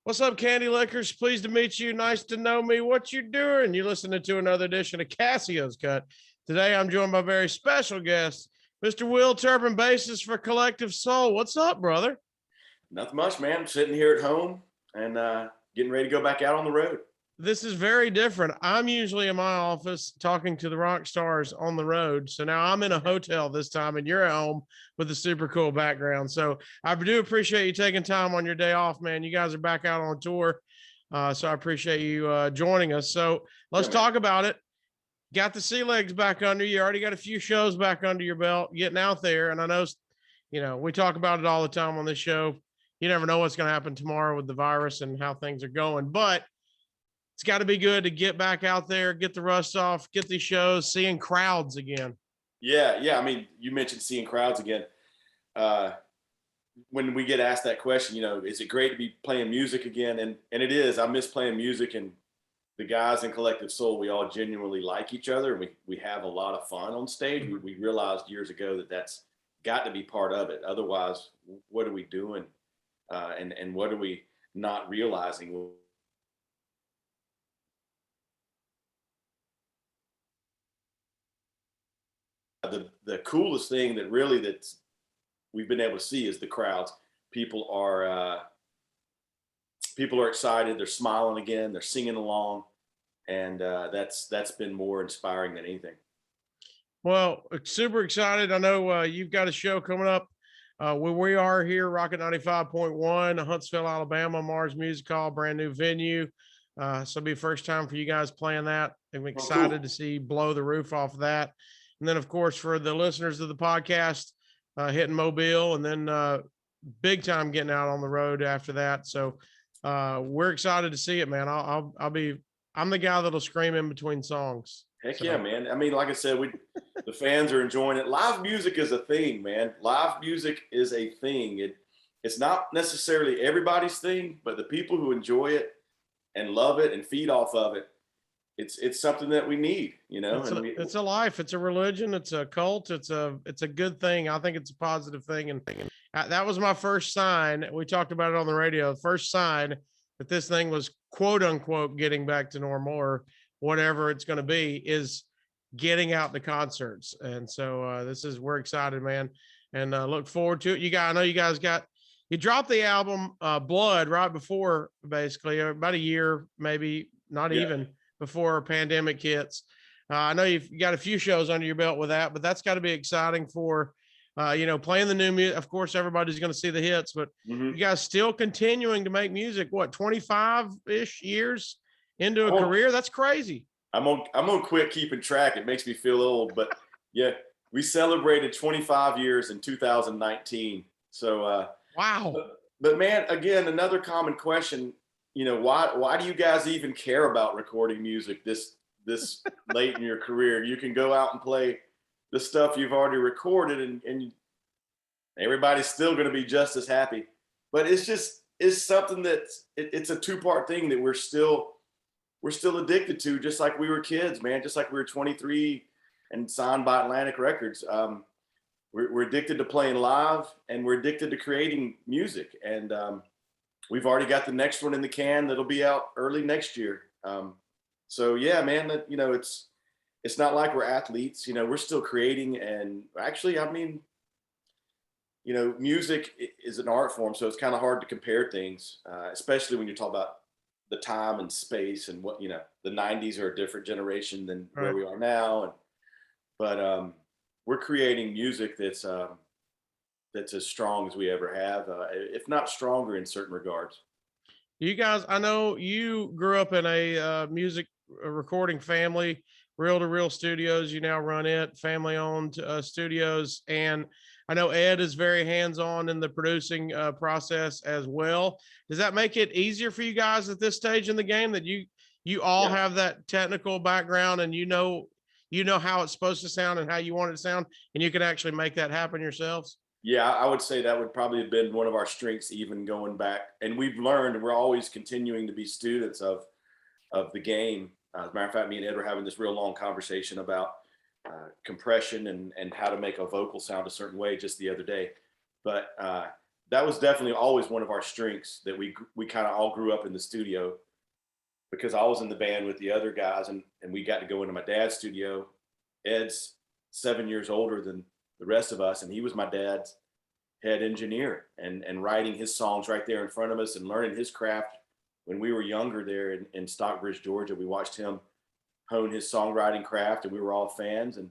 What's up, Candy Lickers? Pleased to meet you. Nice to know me. What you doing? You're listening to another edition of Casio's Cut. Today, I'm joined by a very special guest, Mr. Will Turpin, bassist for Collective Soul. What's up, brother? Nothing much, man. I'm sitting here at home and getting ready to go back out on the road. This is very different. I'm usually in my office talking to the rock stars on the road. So now I'm in a hotel this time and you're at home with a super cool background. So I do appreciate you taking time on your day off, man. You guys are back out on tour. So I appreciate you joining us. So let's talk about it. Got the sea legs back under you. Already got a few shows back under your belt, getting out there. And I know, we talk about it all the time on this show. You never know what's going to happen tomorrow with the virus and how things are going, but it's got to be good to get back out there, get the rust off, get these shows, seeing crowds again. Yeah. I mean, you mentioned seeing crowds again. When we get asked that question, is it great to be playing music again? And it is. I miss playing music, and the guys in Collective Soul, we all genuinely like each other. We have a lot of fun on stage. Mm-hmm. We realized years ago that that's got to be part of it. Otherwise, what are we doing? And what are we not realizing? The coolest thing that we've been able to see is the crowds. People are excited. They're smiling again. They're singing along, and that's been more inspiring than anything. Well, super excited. I know you've got a show coming up where we are here, Rocket 95.1, Huntsville, Alabama, Mars Music Hall, brand new venue. So it'll be the first time for you guys playing that. I'm excited to see blow the roof off of that. And then, of course, for the listeners of the podcast, hitting Mobile, and then big time getting out on the road after that. So we're excited to see it, man. I'm the guy that'll scream in between songs. Heck yeah, man. I mean, like I said, the fans are enjoying it. Live music is a thing, man. Live music is a thing. It's not necessarily everybody's thing, but the people who enjoy it and love it and feed off of it, it's something that we need, It's a life. It's a religion. It's a cult. It's a good thing. I think it's a positive thing. And that was my first sign. We talked about it on the radio. The first sign that this thing was quote unquote getting back to normal, or whatever it's going to be, is getting out to concerts. And so we're excited, man, and look forward to it. I know you guys you dropped the album Blood right before, basically about a year, maybe not even, before a pandemic hits. I know you've got a few shows under your belt with that, but that's got to be exciting for playing the new music. Of course, everybody's going to see the hits, but you guys still continuing to make music. What, 25-ish years into a career? That's crazy. I'm gonna quit keeping track. It makes me feel old, but yeah, we celebrated 25 years in 2019. So wow. But man, again, another common question. Why do you guys even care about recording music this late in your career? You can go out and play the stuff you've already recorded, and everybody's still going to be just as happy. But it's something it's a two-part thing that we're still addicted to, just like we were kids, man. Just like we were 23 and signed by Atlantic Records. We're addicted to playing live, and we're addicted to creating music. And we've already got the next one in the can that'll be out early next year. So yeah, man, it's not like we're athletes, we're still creating. And actually, I mean, music is an art form, so it's kind of hard to compare things, especially when you talk about the time and space and what, the 90s are a different generation than where we are now. But we're creating music that's as strong as we ever have, if not stronger in certain regards. You guys, I know you grew up in a music recording family, reel-to-reel studios. You now run it, family-owned studios. And I know Ed is very hands-on in the producing process as well. Does that make it easier for you guys at this stage in the game, that you all have that technical background, and you know how it's supposed to sound and how you want it to sound, and you can actually make that happen yourselves? Yeah, I would say that would probably have been one of our strengths, even going back. And we've learned, and we're always continuing to be students of the game. As a matter of fact, me and Ed were having this real long conversation about compression and how to make a vocal sound a certain way just the other day. But that was definitely always one of our strengths, that we kind of all grew up in the studio, because I was in the band with the other guys, and we got to go into my dad's studio. Ed's 7 years older than the rest of us, and he was my dad's head engineer, and writing his songs right there in front of us and learning his craft when we were younger there in Stockbridge, Georgia. We watched him hone his songwriting craft, and we were all fans. And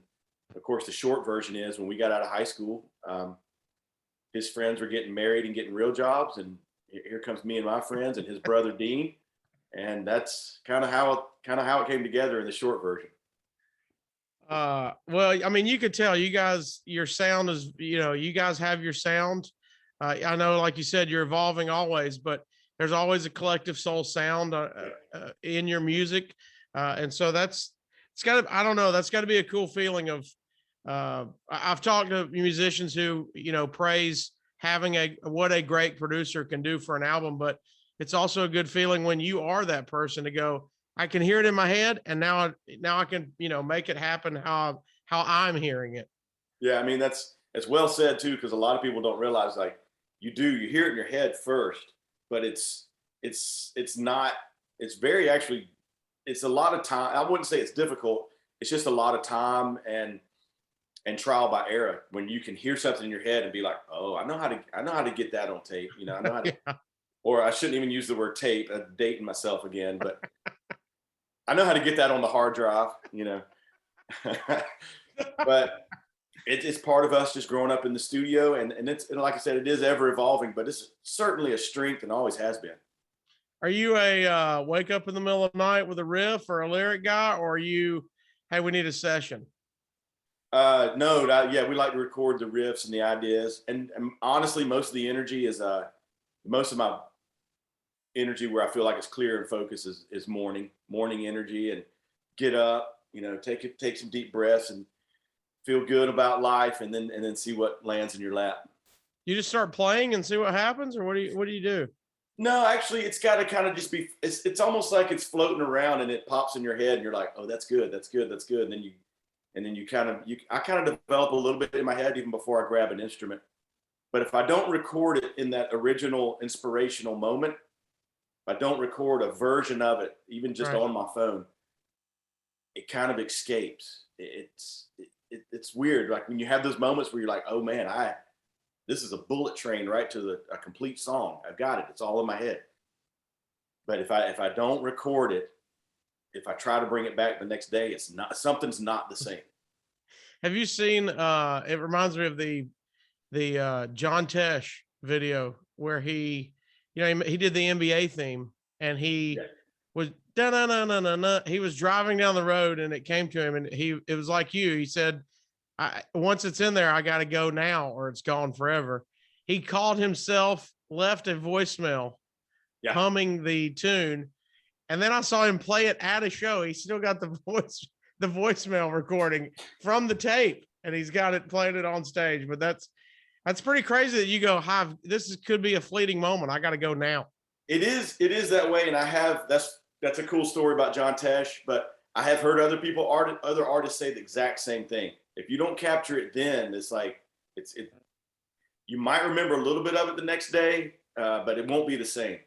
of course, the short version is, when we got out of high school, his friends were getting married and getting real jobs, and here comes me and my friends and his brother Dean, and that's kind of how it came together in the short version. Well, I mean, you could tell you guys, your sound is, you guys have your sound. I know, like you said, you're evolving always, but there's always a collective soul sound in your music. And so it's got to, I don't know, that's got to be a cool feeling of, I've talked to musicians who, praise having what a great producer can do for an album, but it's also a good feeling when you are that person to go, I can hear it in my head, and now I can, make it happen how I'm hearing it. Yeah. I mean, that's well said too, because a lot of people don't realize, like, you hear it in your head first, but it's not, it's a lot of time. I wouldn't say it's difficult. It's just a lot of time and trial by error, when you can hear something in your head and be like, oh, I know how to get that on tape. I know how to, yeah. Or I shouldn't even use the word tape. I'm dating myself again, but I know how to get that on the hard drive, but it's part of us just growing up in the studio. And like I said, it is ever evolving, but it's certainly a strength and always has been. Are you a wake up in the middle of the night with a riff or a lyric guy, or are you, hey, we need a session? No, yeah, we like to record the riffs and the ideas. And honestly, most of the energy is, most of my energy where I feel like it's clear and focused is morning energy, and get up, take some deep breaths and feel good about life, and then see what lands in your lap. You just start playing and see what happens, or what do you do? No, actually, it's got to kind of just be, it's almost like it's floating around and it pops in your head and you're like, oh, that's good. And then I kind of develop a little bit in my head even before I grab an instrument. But if I don't record it in that original inspirational moment, if I don't record a version of it, even just on my phone, it kind of escapes. It's weird. Like when you have those moments where you're like, oh man, this is a bullet train right to a complete song. I've got it. It's all in my head. But if I don't record it, if I try to bring it back the next day, something's not the same. Have you seen, it reminds me of the John Tesh video where he did the NBA theme, and he was he was driving down the road and it came to him, and it was like he said, once it's in there, I got to go now or it's gone forever. He called himself, left a voicemail humming the tune. And then I saw him play it at a show. He still got the voicemail recording from the tape, and he's got it, playing it on stage. But that's pretty crazy that you go, hi, could be a fleeting moment. I got to go now. It is that way. And that's a cool story about John Tesh, but I have heard other artists say the exact same thing. If you don't capture it then, it's like, you might remember a little bit of it the next day, but it won't be the same.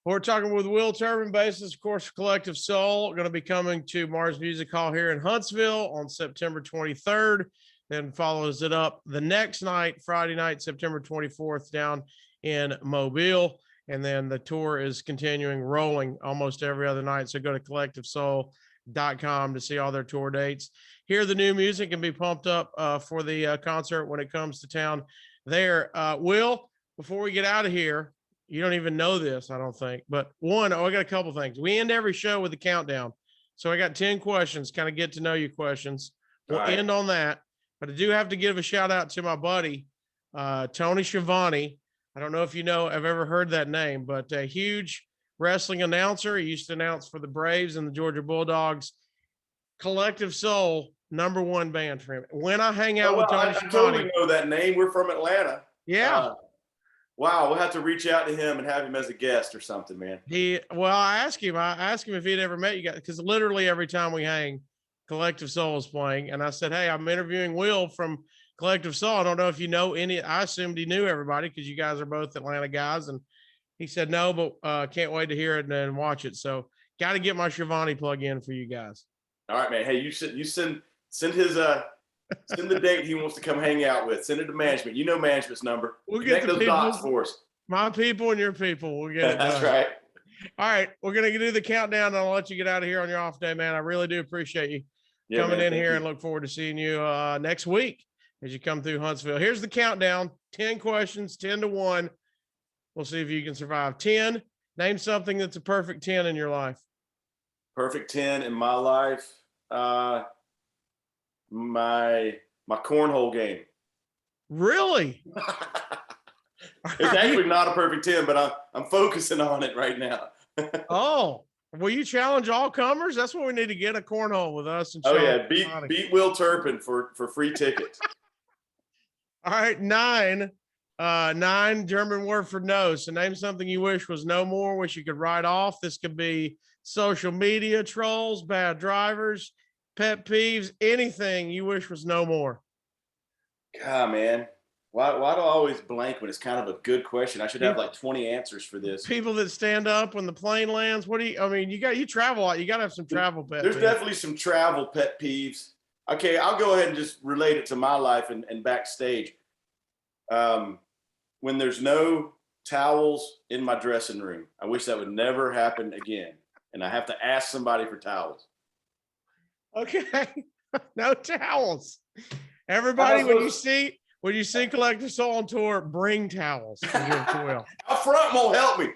We're talking with Will Turpin, bassist, of course, Collective Soul, going to be coming to Mars Music Hall here in Huntsville on September 23rd. Then follows it up the next night, Friday night, September 24th, down in Mobile. And then the tour is continuing, rolling almost every other night. So go to collectivesoul.com to see all their tour dates. Hear the new music and be pumped up for the concert when it comes to town there. Will, before we get out of here, you don't even know this, I don't think, but I got a couple things. We end every show with a countdown. So I got 10 questions, kind of get to know you questions. We'll end on that, but I do have to give a shout out to my buddy, Tony Schiavone. I don't know if I've ever heard that name, but a huge wrestling announcer. He used to announce for the Braves and the Georgia Bulldogs. Collective Soul, #1 band for him. When I hang out with Tony Schiavone. I totally know that name. We're from Atlanta. Yeah. Wow, we'll have to reach out to him and have him as a guest or something, man. I asked him if he'd ever met you guys, because literally every time we hang, Collective Soul is playing. And I said, hey, I'm interviewing Will from Collective Soul. I don't know if you know any. I assumed he knew everybody because you guys are both Atlanta guys, and he said no, but can't wait to hear it and watch it. So got to get my Shivani plug in for you guys. All right, man. Hey, you send his send the date he wants to come hang out with. Send it to management. You know management's number. We'll Connect get those dots for us. My people and your people. We'll get it That's done. right. All right, we're gonna do the countdown, and I'll let you get out of here on your off day, man. I really do appreciate you coming in here, and look forward to seeing you next week as you come through Huntsville. Here's the countdown: 10 questions, 10 to 1. We'll see if you can survive. 10. Name something that's a perfect 10 in your life. Perfect 10 in my life. My cornhole game. Really? It's actually not a perfect 10, but I'm focusing on it right now. Oh, will you challenge all comers? That's what we need to get, a cornhole with us. And beat Will Turpin for free tickets. All right, 9. 9, German word for no. So name something you wish was no more, wish you could write off. This could be social media trolls, bad drivers, pet peeves, anything you wish was no more. God, man. Why do I always blank when it's kind of a good question? I should have like 20 answers for this. People that stand up when the plane lands. You travel a lot. You got to have some travel pet There's peeves. Definitely some travel pet peeves. Okay, I'll go ahead and just relate it to my life and backstage. When there's no towels in my dressing room, I wish that would never happen again. And I have to ask somebody for towels. Okay. No towels. Everybody, when you see Collective Soul on tour, bring towels and give it to Will. Out front won't help me.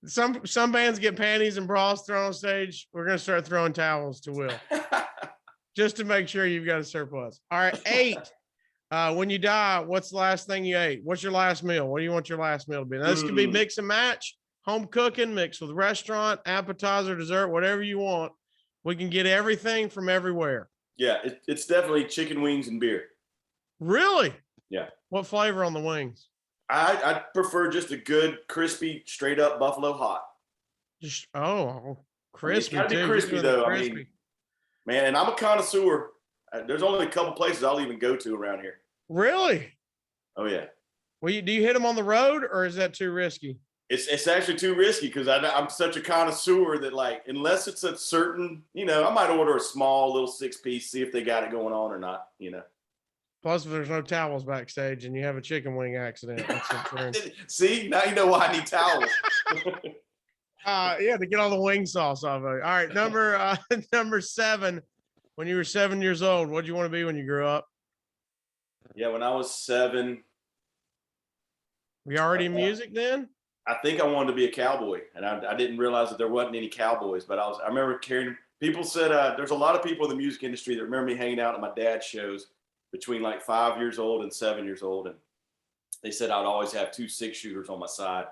Some bands get panties and bras thrown on stage. We're gonna start throwing towels to Will. Just to make sure you've got a surplus. All right, 8. When you die, what's the last thing you ate? What's your last meal? What do you want your last meal to be? Now, this could be mix and match, home cooking, mixed with restaurant, appetizer, dessert, whatever you want. We can get everything from everywhere. Yeah, it's definitely chicken wings and beer. Really? Yeah. What flavor on the wings? I prefer just a good, crispy, straight up buffalo hot. Just crispy. It's gotta be crispy though. Crispy. I mean, man, and I'm a connoisseur. There's only a couple places I'll even go to around here. Really? Oh yeah. Well, do you hit them on the road, or is that too risky? It's actually too risky because I'm such a connoisseur that, like, unless it's a certain, I might order a small little 6-piece, see if they got it going on or not, Plus, if there's no towels backstage and you have a chicken wing accident, that's See, now you know why I need towels. Yeah, to get all the wing sauce off of it. All right, number 7. When you were 7 years old, what did you want to be when you grew up? Yeah, when I was 7. Were you already in music then? I think I wanted to be a cowboy, and I didn't realize that there wasn't any cowboys. But I remember carrying. People said there's a lot of people in the music industry that remember me hanging out at my dad's shows between like 5 years old and 7 years old, and they said I'd always have 2 6-shooters on my side,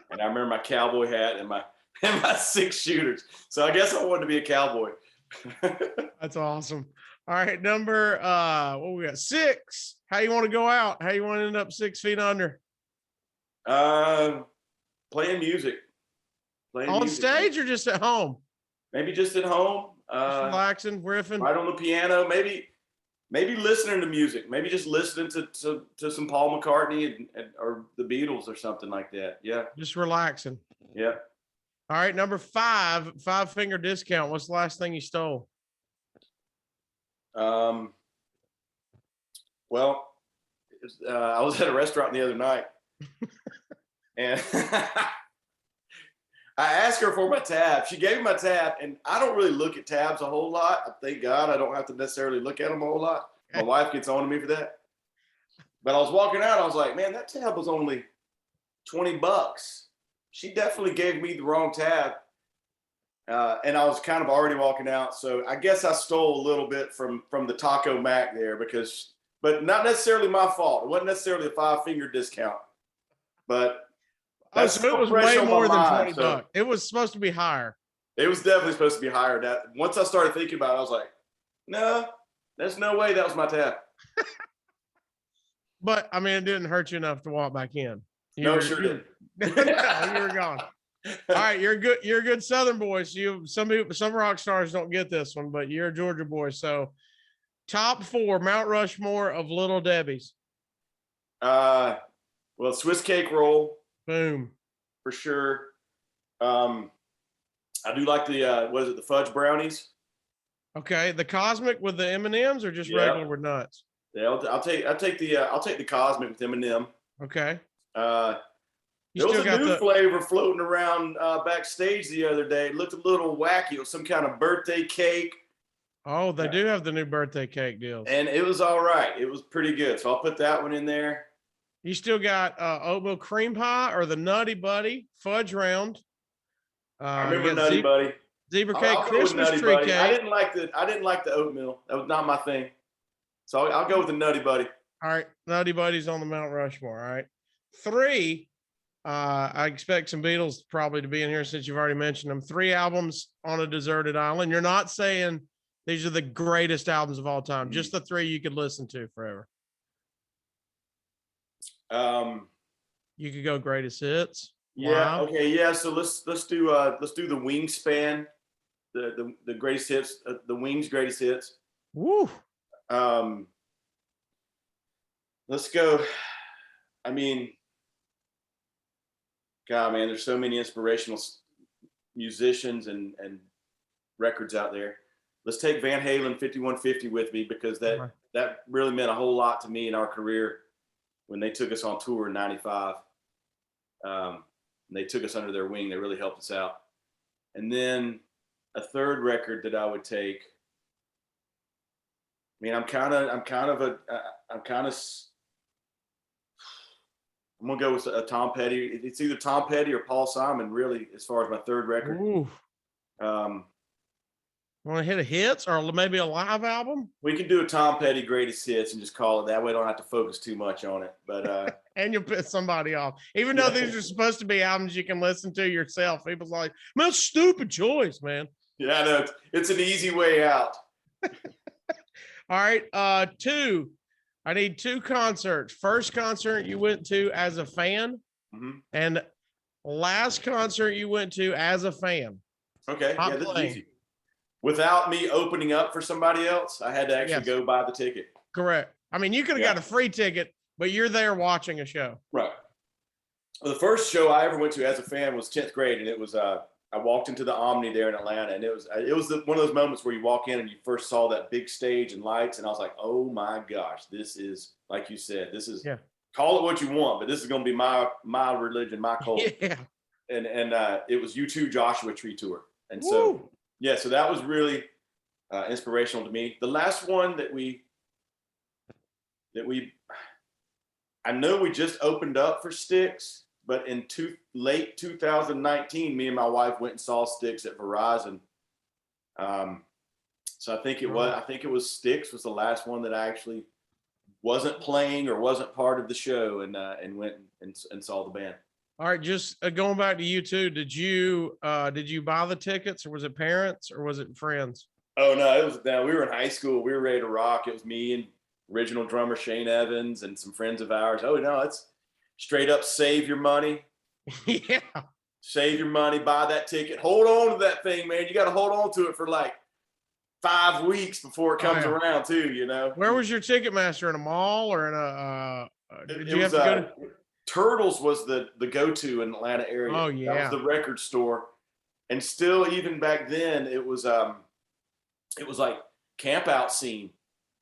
and I remember my cowboy hat and my 6-shooters. So I guess I wanted to be a cowboy. That's awesome. All right, number what we got? 6. How you want to go out? How you want to end up 6 feet under? Playing music. On stage or just at home? Maybe just at home. Just relaxing, riffing. Right on the piano. Maybe listening to music. Maybe just listening to some Paul McCartney or the Beatles or something like that. Yeah. Just relaxing. Yeah. All right, number 5, 5-finger discount. What's the last thing you stole? Well, I was at a restaurant the other night. And I asked her for my tab. She gave me my tab, and I don't really look at tabs a whole lot. Thank God I don't have to necessarily look at them a whole lot. My wife gets on to me for that. But I was walking out. I was like, man, that tab was only $20. She definitely gave me the wrong tab. And I was kind of already walking out. So I guess I stole a little bit from the Taco Mac there but not necessarily my fault. It wasn't necessarily a 5-finger discount. But so it was way more than $20. So it was supposed to be higher. It was definitely supposed to be higher. That once I started thinking about it, I was like, no, there's no way that was my tab. But I mean, it didn't hurt you enough to walk back in. Sure didn't. No, you were gone. All right, you're a good Southern boy. So some rock stars don't get this one, but you're a Georgia boy. So top 4 Mount Rushmore of Little Debbie's. Well, Swiss cake roll. Boom. For sure. I do like the what is it, the fudge brownies? Okay, the cosmic with the M&Ms or just regular with nuts? Yeah, I'll take the cosmic with M&M. Okay. There was a new flavor floating around backstage the other day. It looked a little wacky. It was some kind of birthday cake. Oh, they do have the new birthday cake deals. And it was all right. It was pretty good. So I'll put that one in there. You still got oatmeal cream pie or the Nutty Buddy fudge round. I remember Nutty Buddy. Zebra cake, Christmas tree Buddy. cake. I didn't like the oatmeal. That was not my thing. So I'll go with the Nutty Buddy. All right, Nutty Buddy's on the Mount Rushmore. All right, 3. I expect some Beatles probably to be in here since you've already mentioned them. 3 albums on a deserted island. You're not saying these are the greatest albums of all time. Just the 3 you could listen to forever. You could go greatest hits. Yeah. Wow. Okay. Yeah. So let's do the Wingspan, the greatest hits, the Wings greatest hits. Woo. Let's go. I mean, God, man, there's so many inspirational musicians and records out there. Let's take Van Halen 5150 with me because that really meant a whole lot to me in our career when they took us on tour in '95. They took us under their wing. They really helped us out. And then a third record that I would take. I mean, I'm gonna go with a Tom Petty. It's either Tom Petty or Paul Simon, really, as far as my third record. Ooh. Want to hit a hits or maybe a live album? We can do a Tom Petty greatest hits and just call it that way. Don't have to focus too much on it. But and you'll piss somebody off. Even though these are supposed to be albums you can listen to yourself. People's like, man, stupid choice, man. Yeah, no, it's an easy way out. All right. 2. I need 2 concerts. First concert you went to as a fan, and last concert you went to as a fan. Okay. Yeah, this is easy. Without me opening up for somebody else, I had to actually go buy the ticket. Correct. I mean, you could have got a free ticket, but you're there watching a show. Right. Well, the first show I ever went to as a fan was 10th grade, and it was I walked into the Omni there in Atlanta, and it was one of those moments where you walk in and you first saw that big stage and lights, and I was like, oh my gosh, this is, like you said, this is, call it what you want, but this is going to be my religion, my cult. Yeah. And it was U2 Joshua Tree Tour, and so so that was really inspirational to me. The last one that we I know we just opened up for Styx. But in late 2019, me and my wife went and saw Styx at Verizon. So I think it was Styx was the last one that I actually wasn't playing or wasn't part of the show, and went and saw the band. All right, just going back to you two, did you buy the tickets, or was it parents, or was it friends? Oh no, we were in high school. We were ready to rock. It was me and original drummer Shane Evans and some friends of ours. Oh no, it's straight up save your money. Yeah. Save your money, buy that ticket. Hold on to that thing, man. You got to hold on to it for like 5 weeks before it comes around too, you know. Where was your Ticketmaster? In a mall or in a did you have to go to Turtles was the go-to in the Atlanta area. Oh yeah. That was the record store. And still even back then it was like camp out scene.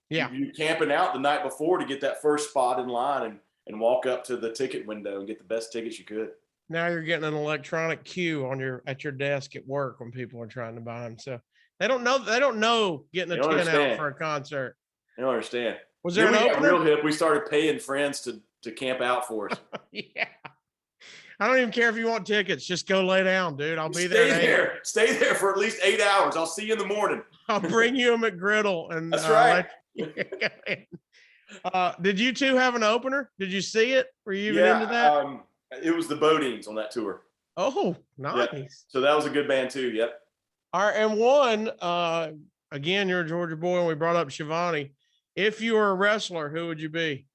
Yeah. You camping out the night before to get that first spot in line and walk up to the ticket window and get the best tickets you could. Now you're getting an electronic queue at your desk at work when people are trying to buy them. So they don't know getting a 10 out for a concert. They don't understand. Was there an opener? Real hip. We started paying friends to camp out for us. Yeah. I don't even care if you want tickets. Just go lay down, dude. I'll be there. Stay there for at least 8 hours. I'll see you in the morning. I'll bring you a McGriddle. And that's right. Did you two have an opener? Did you see it? Were you even into that? It was the Bodines on that tour. Oh, nice. Yep. So that was a good band too. Yep. All right. And one, again, you're a Georgia boy, and we brought up Shivani. If you were a wrestler, who would you be?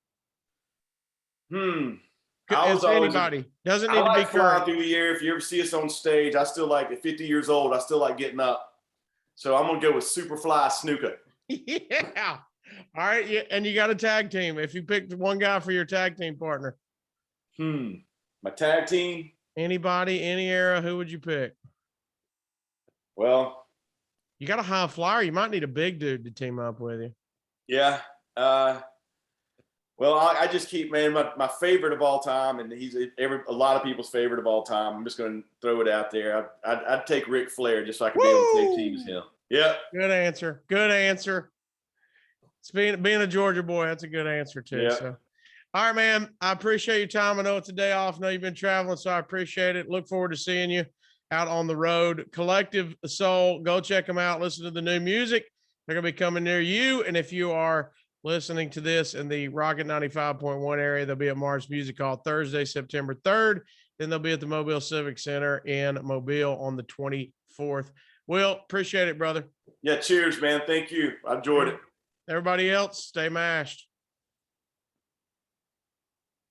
It's anybody. Doesn't need to be current. Through the air. If you ever see us on stage, I still like, at 50 years old, I still like getting up. So I'm going to go with Superfly Snuka. Yeah. All right, yeah, and you got a tag team. If you picked one guy for your tag team partner, my tag team. anybody, any era, who would you pick? Well, you got a high flyer. You might need a big dude to team up with you. Yeah. Well, I just keep, man, my favorite of all time, and he's a lot of people's favorite of all time. I'm just going to throw it out there. I'd take Ric Flair just so I could be on the same team as him. Yeah. Good answer. Good answer. It's being a Georgia boy. That's a good answer too. Yeah. So, all right, man. I appreciate your time. I know it's a day off. I know you've been traveling, so I appreciate it. Look forward to seeing you out on the road. Collective Soul. Go check them out. Listen to the new music. They're going to be coming near you. And if you are listening to this in the Rocket 95.1 area, they'll be at Mars Music Hall Thursday, September 3rd. Then they'll be at the Mobile Civic Center in Mobile on the 24th. Will, appreciate it, brother. Yeah, cheers, man. Thank you. I enjoyed it. Everybody else, stay mashed.